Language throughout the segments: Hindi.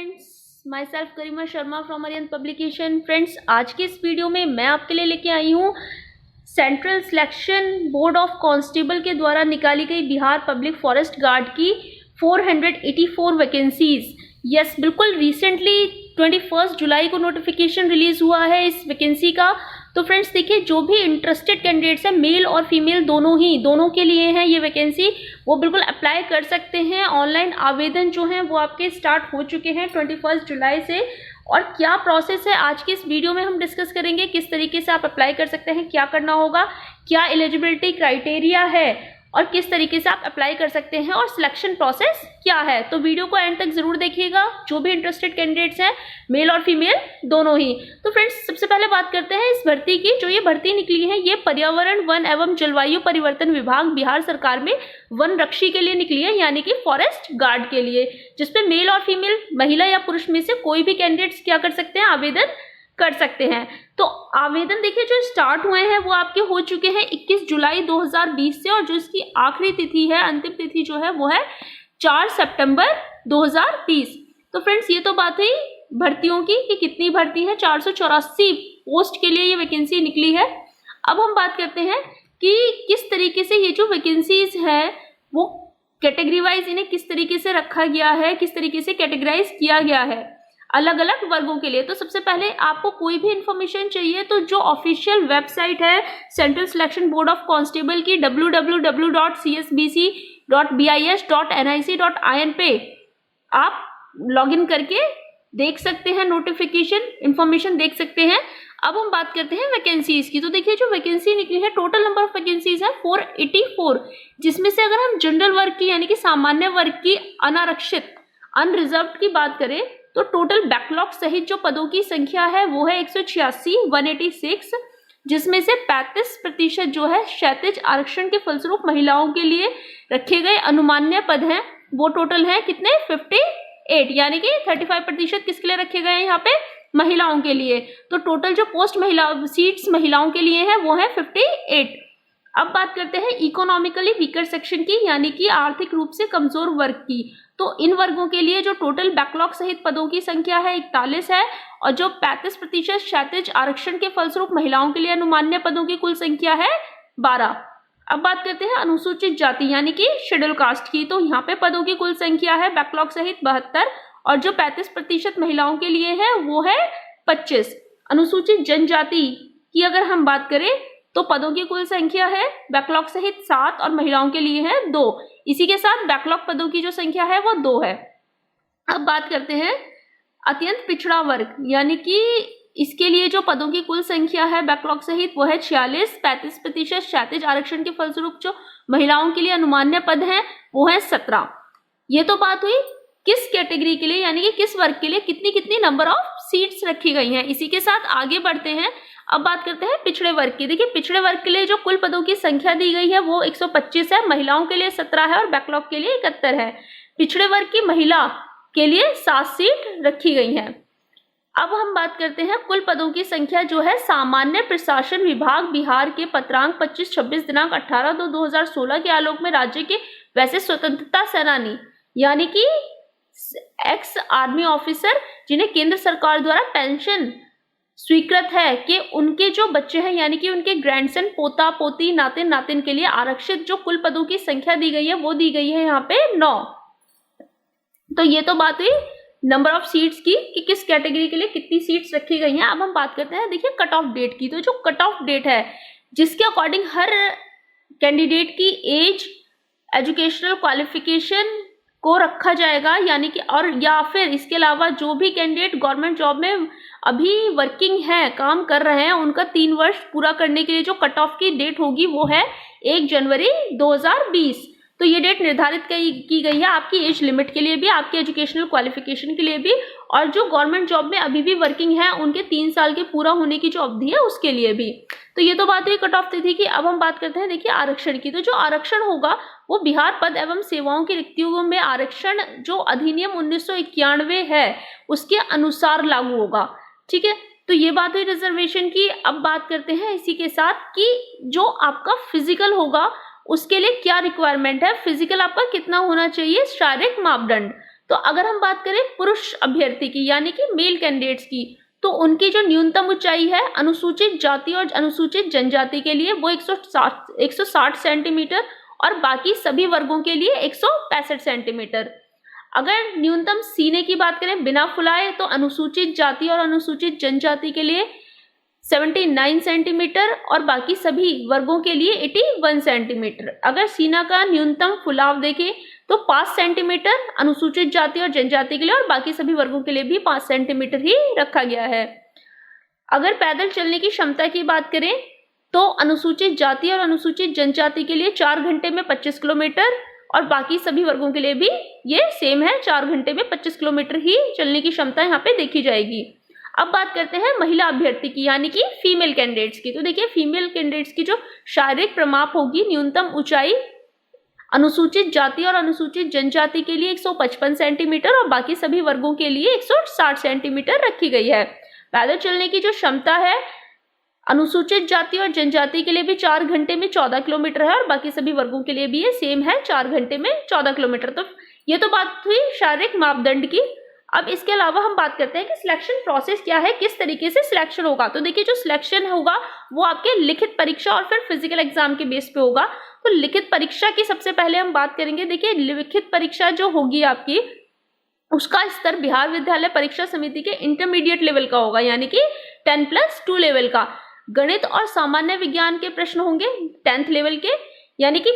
Friends, myself Garima Sharma from Aryan publication. Friends, आज के इस वीडियो में मैं आपके लिए लेके आई हूँ central selection board of constable के द्वारा निकाली गई बिहार पब्लिक फॉरेस्ट गार्ड की 484 वैकेंसीज। यस, बिल्कुल रिसेंटली 21 जुलाई को नोटिफिकेशन रिलीज हुआ है इस वैकेंसी का। तो फ्रेंड्स देखिए, जो भी इंटरेस्टेड कैंडिडेट्स हैं, मेल और फीमेल दोनों के लिए हैं ये वैकेंसी, वो बिल्कुल अप्लाई कर सकते हैं। ऑनलाइन आवेदन जो हैं वो आपके स्टार्ट हो चुके हैं 21 जुलाई से। और क्या प्रोसेस है आज की इस वीडियो में हम डिस्कस करेंगे, किस तरीके से आप अप्लाई कर सकते हैं, क्या करना होगा, क्या एलिजिबिलिटी क्राइटेरिया है और किस तरीके से आप अप्लाई कर सकते हैं और सिलेक्शन प्रोसेस क्या है। तो वीडियो को एंड तक जरूर देखिएगा, जो भी इंटरेस्टेड कैंडिडेट्स हैं, मेल और फीमेल दोनों ही। तो फ्रेंड्स, सबसे पहले बात करते हैं इस भर्ती की। जो ये भर्ती निकली है ये पर्यावरण, वन एवं जलवायु परिवर्तन विभाग बिहार सरकार में वन रक्षी के लिए निकली है, यानी कि फॉरेस्ट गार्ड के लिए, जिसपे मेल और फीमेल, महिला या पुरुष में से कोई भी कैंडिडेट्स क्या कर सकते हैं, आवेदन कर सकते हैं। तो आवेदन देखिए जो स्टार्ट हुए हैं वो आपके हो चुके हैं 21 जुलाई 2020 से, और जो इसकी आखिरी तिथि है, अंतिम तिथि जो है वो है 4 सितंबर 2020। तो फ्रेंड्स, ये तो बात हुई भर्तियों की कि कितनी भर्ती है, 484 पोस्ट के लिए ये वैकेंसी निकली है। अब हम बात करते हैं कि किस तरीके से ये जो वैकेंसीज है वो कैटेगरी वाइज इन्हें किस तरीके से रखा गया है, किस तरीके से कैटेगराइज किया गया है अलग अलग वर्गों के लिए। तो सबसे पहले आपको कोई भी इंफॉर्मेशन चाहिए तो जो ऑफिशियल वेबसाइट है central selection board of constable की www.csbc.bis.nic.in पे आप लॉगिन करके देख सकते हैं, नोटिफिकेशन इंफॉर्मेशन देख सकते हैं। अब हम बात करते हैं वैकेंसीज की। तो देखिए जो वैकेंसी निकली है, टोटल नंबर ऑफ वैकेंसीज है 484, जिसमें से अगर हम जनरल वर्ग की यानी कि सामान्य वर्ग की अनारक्षित अनरिजर्व्ड की बात करें तो टोटल बैकलॉग सहित जो पदों की संख्या है वो है 186, जिसमें से 35% जो है क्षैतिज आरक्षण के फलस्वरूप महिलाओं के लिए रखे गए अनुमान्य पद हैं। वो टोटल है कितने, 58, यानी कि 35% किसके लिए रखे गए हैं यहाँ पे, महिलाओं के लिए। तो टोटल जो पोस्ट सीट्स महिलाओं के लिए है वो है 58। अब बात करते हैं इकोनॉमिकली वीकर सेक्शन की, यानी कि आर्थिक रूप से कमजोर वर्ग की। तो इन वर्गों के लिए जो टोटल बैकलॉग सहित पदों की संख्या है 41 है, और जो 35% क्षैतिज आरक्षण के फलस्वरूप महिलाओं के लिए अनुमान्य पदों की कुल संख्या है 12। अब बात करते हैं अनुसूचित जाति यानी कि शेड्यूल कास्ट की। तो यहाँ पे पदों की कुल संख्या है बैकलॉग सहित 72, और जो 35% महिलाओं के लिए है वो है 25। अनुसूचित जनजाति की अगर हम बात करें तो पदों की कुल संख्या है बैकलॉग सहित 7 और महिलाओं के लिए है 2। इसी के साथ बैकलॉग पदों की जो संख्या है वो 2 है। अब बात करते हैं अत्यंत पिछड़ा वर्ग, यानी कि इसके लिए जो पदों की कुल संख्या है बैकलॉग सहित वो है 46। 35% क्षैतिज आरक्षण के फलस्वरूप जो महिलाओं के लिए अनुमान्य पद हैं वो है 17। ये तो बात हुई किस कैटेगरी के लिए, यानी कि किस वर्ग के लिए कितनी कितनी नंबर ऑफ सीट्स रखी गई हैं। इसी के साथ आगे बढ़ते हैं। अब बात करते हैं पिछड़े वर्ग की। देखिए पिछड़े वर्ग के लिए जो कुल पदों की संख्या दी गई है वो 125 है, महिलाओं के लिए 17 है और बैकलॉग के लिए 71 है। पिछड़े वर्ग की महिला के लिए 7 सीट रखी गई हैं। अब हम बात करते हैं कुल पदों की संख्या जो है सामान्य प्रशासन विभाग बिहार के पत्रांक 25-26 दिनांक 18/2/2016 के आलोक में राज्य के वैसे स्वतंत्रता सेनानी यानी कि एक्स आर्मी ऑफिसर जिन्हें केंद्र सरकार द्वारा पेंशन स्वीकृत है कि उनके जो बच्चे हैं यानी कि उनके ग्रैंडसन, पोता पोती, नातिन नातिन के लिए आरक्षित जो कुल पदों की संख्या दी गई है वो दी गई है यहाँ पे 9। तो ये तो बात हुई नंबर ऑफ सीट्स की कि किस कैटेगरी के लिए कितनी सीट्स रखी गई हैं। अब हम बात करते हैं देखिए कट ऑफ डेट की। तो जो कट ऑफ डेट है जिसके अकॉर्डिंग हर कैंडिडेट की एज, एजुकेशनल क्वालिफिकेशन को रखा जाएगा, यानी कि और या फिर इसके अलावा जो भी कैंडिडेट गवर्नमेंट जॉब में अभी वर्किंग है, काम कर रहे हैं, उनका 3 वर्ष पूरा करने के लिए जो कट ऑफ की डेट होगी वो है 1 जनवरी 2020। तो ये डेट निर्धारित की गई है आपकी एज लिमिट के लिए भी, आपके एजुकेशनल क्वालिफिकेशन के लिए भी, और जो गवर्नमेंट जॉब में अभी भी वर्किंग है उनके 3 साल के पूरा होने की जो अवधि है उसके लिए भी। तो ये तो बात हुई कट ऑफ तिथि की। अब हम बात करते हैं देखिए आरक्षण की। तो जो आरक्षण होगा वो बिहार पद एवं सेवाओं की रिक्तियों में आरक्षण जो अधिनियम 1991 है उसके अनुसार लागू होगा। ठीक है, तो ये बात हुई रिजर्वेशन की। अब बात करते हैं इसी के साथ कि जो आपका फिजिकल होगा उसके लिए क्या रिक्वायरमेंट है, फिजिकल आपका कितना होना चाहिए, शारीरिक मापदंड। तो अगर हम बात करें पुरुष अभ्यर्थी की यानी कि मेल कैंडिडेट्स की, तो उनकी जो न्यूनतम ऊंचाई है अनुसूचित जाति और अनुसूचित जनजाति के लिए वो 160 सेंटीमीटर और बाकी सभी वर्गों के लिए 165 सेंटीमीटर। अगर न्यूनतम सीने की बात करें बिना फुलाए तो अनुसूचित जाति और अनुसूचित जनजाति के लिए 79 सेंटीमीटर और बाकी सभी वर्गों के लिए 81 सेंटीमीटर। अगर सीना का न्यूनतम फुलाव देखें तो 5 सेंटीमीटर अनुसूचित जाति और जनजाति के लिए और बाकी सभी वर्गों के लिए भी 5 सेंटीमीटर ही रखा गया है। अगर पैदल चलने की क्षमता की बात करें तो अनुसूचित जाति और अनुसूचित जनजाति के लिए 4 घंटे में 25 किलोमीटर और बाकी सभी वर्गों के लिए भी ये सेम है, 4 घंटे में 25 किलोमीटर ही चलने की क्षमता यहाँ पे देखी जाएगी। अब बात करते हैं महिला अभ्यर्थी की यानी कि फीमेल कैंडिडेट्स की। तो देखिए फीमेल कैंडिडेट्स की जो शारीरिक प्रमाप होगी, न्यूनतम ऊंचाई अनुसूचित जाति और अनुसूचित जनजाति के लिए 155 सेंटीमीटर और बाकी सभी वर्गों के लिए 160 सेंटीमीटर रखी गई है। पैदल चलने की जो क्षमता है अनुसूचित जाति और जनजाति के लिए भी 4 घंटे में 14 किलोमीटर है और बाकी सभी वर्गों के लिए भी ये सेम है, 4 घंटे में 14 किलोमीटर। तो ये तो बात हुई शारीरिक मापदंड की। अब इसके अलावा हम बात करते हैं कि सिलेक्शन प्रोसेस क्या है, किस तरीके से सिलेक्शन होगा। तो देखिए जो सिलेक्शन होगा वो आपके लिखित परीक्षा और फिर फिजिकल एग्जाम के बेस पे होगा। तो लिखित परीक्षा की सबसे पहले हम बात करेंगे। देखिए लिखित परीक्षा जो होगी आपकी उसका स्तर बिहार विद्यालय परीक्षा समिति के इंटरमीडिएट लेवल का होगा यानी कि 10+2 लेवल का। गणित और सामान्य विज्ञान के प्रश्न होंगे 10th लेवल के, यानी कि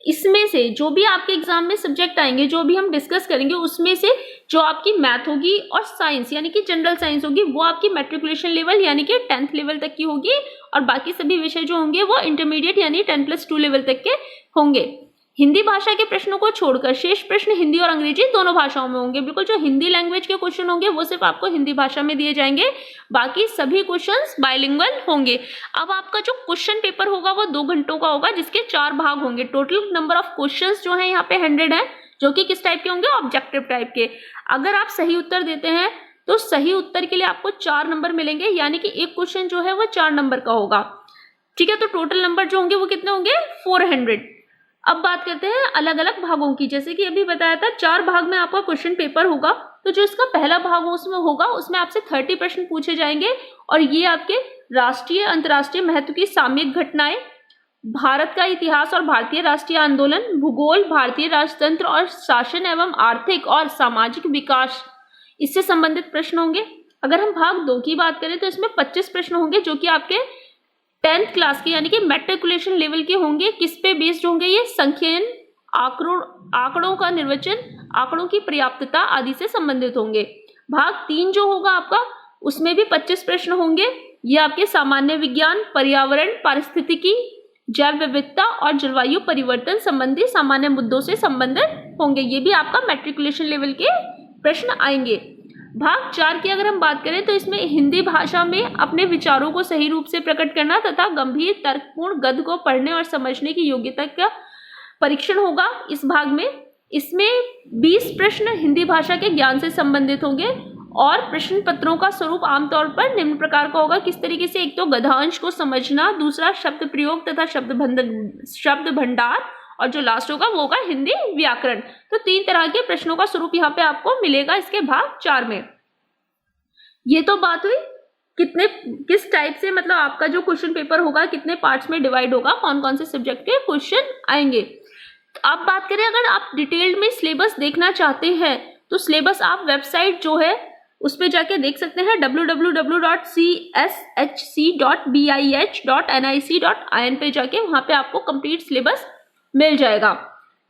इसमें से जो भी आपके एग्जाम में सब्जेक्ट आएंगे, जो भी हम डिस्कस करेंगे, उसमें से जो आपकी मैथ होगी और साइंस यानी कि जनरल साइंस होगी वो आपकी मैट्रिकुलेशन लेवल यानी कि 10th लेवल तक की होगी और बाकी सभी विषय जो होंगे वो इंटरमीडिएट यानी 10+2 लेवल तक के होंगे। हिंदी भाषा के प्रश्नों को छोड़कर शेष प्रश्न हिंदी और अंग्रेजी दोनों भाषाओं में होंगे। बिल्कुल जो हिंदी लैंग्वेज के क्वेश्चन होंगे वो सिर्फ आपको हिंदी भाषा में दिए जाएंगे, बाकी सभी क्वेश्चंस बाइलिंगुअल होंगे। अब आपका जो क्वेश्चन पेपर होगा वो 2 घंटों का होगा जिसके 4 भाग होंगे। टोटल नंबर ऑफ क्वेश्चंस जो है यहाँ पे 100 है, जो कि किस टाइप के होंगे, ऑब्जेक्टिव टाइप के। अगर आप सही उत्तर देते हैं तो सही उत्तर के लिए आपको 4 नंबर मिलेंगे यानी कि एक क्वेश्चन जो है वो 4 नंबर का होगा। ठीक है, तो टोटल नंबर जो होंगे वो कितने होंगे, 400। अब बात करते हैं अलग अलग भागों की। जैसे कि अभी बताया था 4 भाग में आपका क्वेश्चन पेपर होगा। तो जो इसका पहला भाग होगा उसमें आपसे 30 प्रश्न पूछे जाएंगे और ये आपके राष्ट्रीय अंतर्राष्ट्रीय महत्व की सामयिक घटनाएं, भारत का इतिहास और भारतीय राष्ट्रीय आंदोलन, भूगोल, भारतीय राजतंत्र और शासन एवं आर्थिक और सामाजिक विकास, इससे संबंधित प्रश्न होंगे। अगर हम भाग 2 की बात करें तो इसमें 25 प्रश्न होंगे जो कि आपके 10th क्लास के यानी कि मैट्रिकुलेशन लेवल के होंगे। किस पे बेस्ड होंगे ये, संख्यन, आंकड़ों का निर्वचन, आंकड़ों की पर्याप्तता आदि से संबंधित होंगे। भाग 3 जो होगा आपका उसमें भी 25 प्रश्न होंगे। ये आपके सामान्य विज्ञान, पर्यावरण, पारिस्थितिकी, जैव विविधता और जलवायु परिवर्तन संबंधी सामान्य मुद्दों से संबंधित होंगे। ये भी आपका मैट्रिकुलेशन लेवल के प्रश्न आएंगे। भाग 4 की अगर हम बात करें तो इसमें हिंदी भाषा में अपने विचारों को सही रूप से प्रकट करना तथा गंभीर तर्कपूर्ण गद्य को पढ़ने और समझने की योग्यता का परीक्षण होगा इस भाग में। इसमें 20 प्रश्न हिंदी भाषा के ज्ञान से संबंधित होंगे और प्रश्न पत्रों का स्वरूप आमतौर पर निम्न प्रकार का होगा। किस तरीके से, एक तो गद्यांश को समझना, दूसरा शब्द प्रयोग तथा शब्द भंडार और जो लास्ट होगा वो होगा हिंदी व्याकरण। तो 3 तरह के प्रश्नों का स्वरूप यहाँ पे आपको मिलेगा इसके भाग 4 में। ये तो बात हुई किस टाइप से, मतलब आपका जो क्वेश्चन पेपर होगा कितने पार्ट्स में डिवाइड होगा, कौन कौन से सब्जेक्ट के क्वेश्चन आएंगे। अब बात करें अगर आप डिटेल्ड में सिलेबस देखना चाहते हैं तो सिलेबस आप वेबसाइट जो है उस पर जाके देख सकते हैं, www.cshc.bih.nic.in पे जाके वहां पे आपको कंप्लीट सिलेबस मिल जाएगा।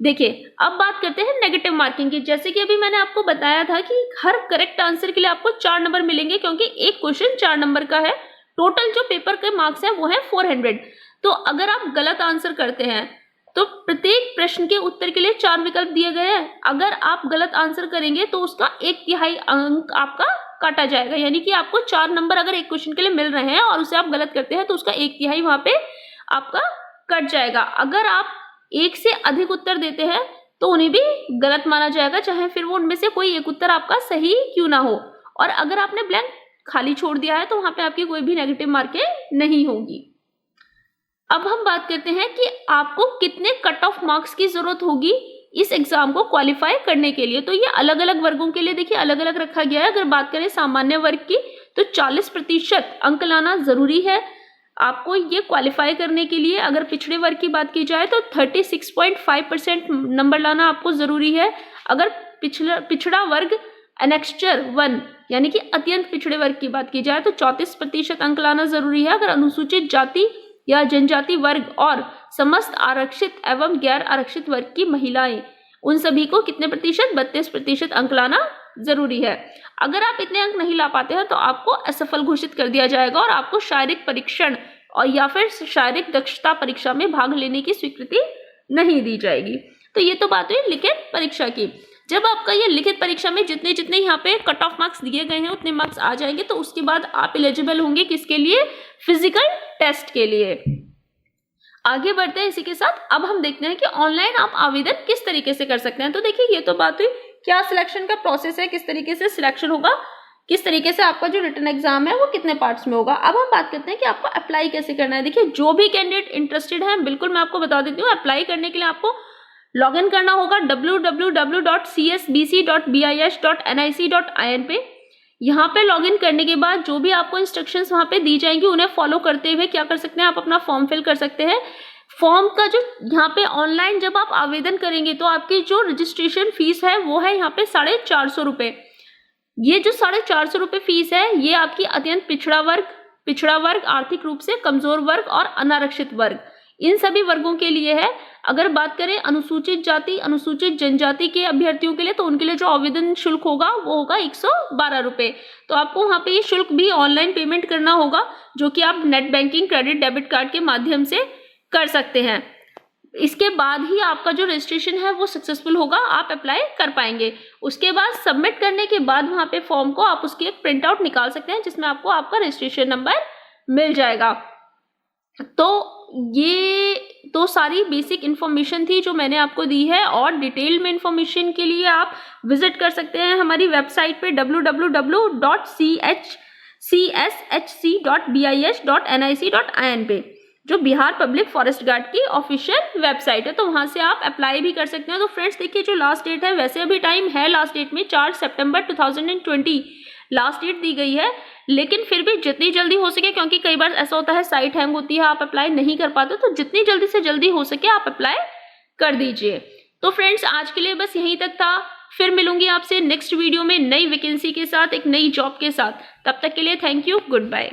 देखिए अब बात करते हैं नेगेटिव मार्किंग की। जैसे कि अभी मैंने आपको बताया था कि हर करेक्ट आंसर के लिए आपको 4 नंबर मिलेंगे क्योंकि एक क्वेश्चन 4 नंबर का है। टोटल जो पेपर के मार्क्स हैं वो है 400। तो अगर आप गलत आंसर करते हैं तो प्रत्येक प्रश्न के उत्तर के लिए 4 विकल्प दिए गए हैं। अगर आप गलत आंसर करेंगे तो उसका 1/3 अंक आपका काटा जाएगा, यानी कि आपको 4 नंबर अगर एक क्वेश्चन के लिए मिल रहे हैं और उसे आप गलत करते हैं तो उसका 1/3 वहां पे आपका कट जाएगा। अगर आप 1 से अधिक उत्तर देते हैं तो उन्हें भी गलत माना जाएगा, चाहे फिर वो उनमें से कोई एक उत्तर आपका सही क्यों ना हो। और अगर आपने ब्लैंक खाली छोड़ दिया है तो वहां पे आपकी कोई भी नेगेटिव मार्कें नहीं होगी। अब हम बात करते हैं कि आपको कितने कट ऑफ मार्क्स की जरूरत होगी इस एग्जाम को क्वालिफाई करने के लिए। तो ये अलग अलग वर्गों के लिए देखिए अलग अलग रखा गया है। अगर बात करें सामान्य वर्ग की तो 40% अंक लाना जरूरी है आपको ये क्वालिफाई करने के लिए। अगर पिछड़े वर्ग की बात की जाए तो 36.5% नंबर लाना आपको जरूरी है। अगर पिछड़ा वर्ग एनेक्स्चर 1 यानी कि अत्यंत पिछड़े वर्ग की बात की जाए तो 34% अंक लाना जरूरी है। अगर अनुसूचित जाति या जनजाति वर्ग और समस्त आरक्षित एवं गैर आरक्षित वर्ग की महिलाएं, उन सभी को कितने प्रतिशत? 32% अंक लाना जरूरी है। अगर आप इतने अंक नहीं ला पाते हैं तो आपको असफल घोषित कर दिया जाएगा और आपको शारीरिक परीक्षण और या फिर शारीरिक दक्षता परीक्षा में भाग लेने की स्वीकृति नहीं दी जाएगी। तो ये तो बात हुई लिखित परीक्षा की। जब आपका ये लिखित परीक्षा में जितने जितने यहाँ पे कट ऑफ मार्क्स दिए गए हैं उतने मार्क्स आ जाएंगे तो उसके बाद आप एलिजिबल होंगे किसके लिए? फिजिकल टेस्ट के लिए। आगे बढ़ते हैं इसी के साथ। अब हम देखते हैं कि ऑनलाइन आप आवेदन किस तरीके से कर सकते हैं। तो देखिए ये तो बात हुई क्या सिलेक्शन का प्रोसेस है, किस तरीके से सिलेक्शन होगा, किस तरीके से आपका जो रिटन एग्जाम है वो कितने पार्ट्स में होगा। अब हम बात करते हैं कि आपको अप्लाई कैसे करना है। देखिए जो भी कैंडिडेट इंटरेस्टेड है बिल्कुल मैं आपको बता देती हूँ, अप्लाई करने के लिए आपको लॉग इन करना होगा www.csbc.bis.nic.in पे। यहाँ पे लॉग इन करने के बाद जो भी आपको इंस्ट्रक्शंस वहाँ पे दी जाएंगी उन्हें फॉलो करते हुए क्या कर सकते हैं, आप अपना फॉर्म फिल कर सकते हैं। फॉर्म का जो यहाँ पे ऑनलाइन जब आप आवेदन करेंगे तो आपकी जो रजिस्ट्रेशन फीस है वो है यहाँ पे 450 रुपये। ये जो 450 रुपये फीस है ये आपकी अत्यंत पिछड़ा वर्ग, आर्थिक रूप से कमजोर वर्ग और अनारक्षित वर्ग, इन सभी वर्गों के लिए है। अगर बात करें अनुसूचित जाति, अनुसूचित जनजाति के अभ्यर्थियों के लिए तो उनके लिए जो आवेदन शुल्क होगा वो होगा 112 रुपये। तो आपको वहाँ पे ये शुल्क भी ऑनलाइन पेमेंट करना होगा जो कि आप net banking, credit, debit card के माध्यम से कर सकते हैं। इसके बाद ही आपका जो रजिस्ट्रेशन है वो सक्सेसफुल होगा, आप अप्लाई कर पाएंगे। उसके बाद सबमिट करने के बाद वहाँ पे फॉर्म को आप उसकी एक प्रिंट आउट निकाल सकते हैं जिसमें आपको आपका रजिस्ट्रेशन नंबर मिल जाएगा। तो ये तो सारी बेसिक इन्फॉर्मेशन थी जो मैंने आपको दी है और डिटेल में इन्फॉर्मेशन के लिए आप विजिट कर सकते हैं हमारी वेबसाइट पे www.cshc.bis.nic.in पे, जो बिहार पब्लिक फॉरेस्ट गार्ड की ऑफिशियल वेबसाइट है। तो वहां से आप अप्लाई भी कर सकते हैं। तो फ्रेंड्स देखिए जो लास्ट डेट है, वैसे अभी टाइम है, लास्ट डेट में 4 सितंबर 2020 लास्ट डेट दी गई है, लेकिन फिर भी जितनी जल्दी हो सके, क्योंकि कई बार ऐसा होता है साइट हैंग होती है, आप अप्लाई नहीं कर पाते, तो जितनी जल्दी से जल्दी हो सके आप अप्लाई कर दीजिए। तो फ्रेंड्स आज के लिए बस यहीं तक था, फिर मिलूंगी आपसे नेक्स्ट वीडियो में नई वैकेंसी के साथ, एक नई जॉब के साथ। तब तक के लिए थैंक यू, गुड बाय।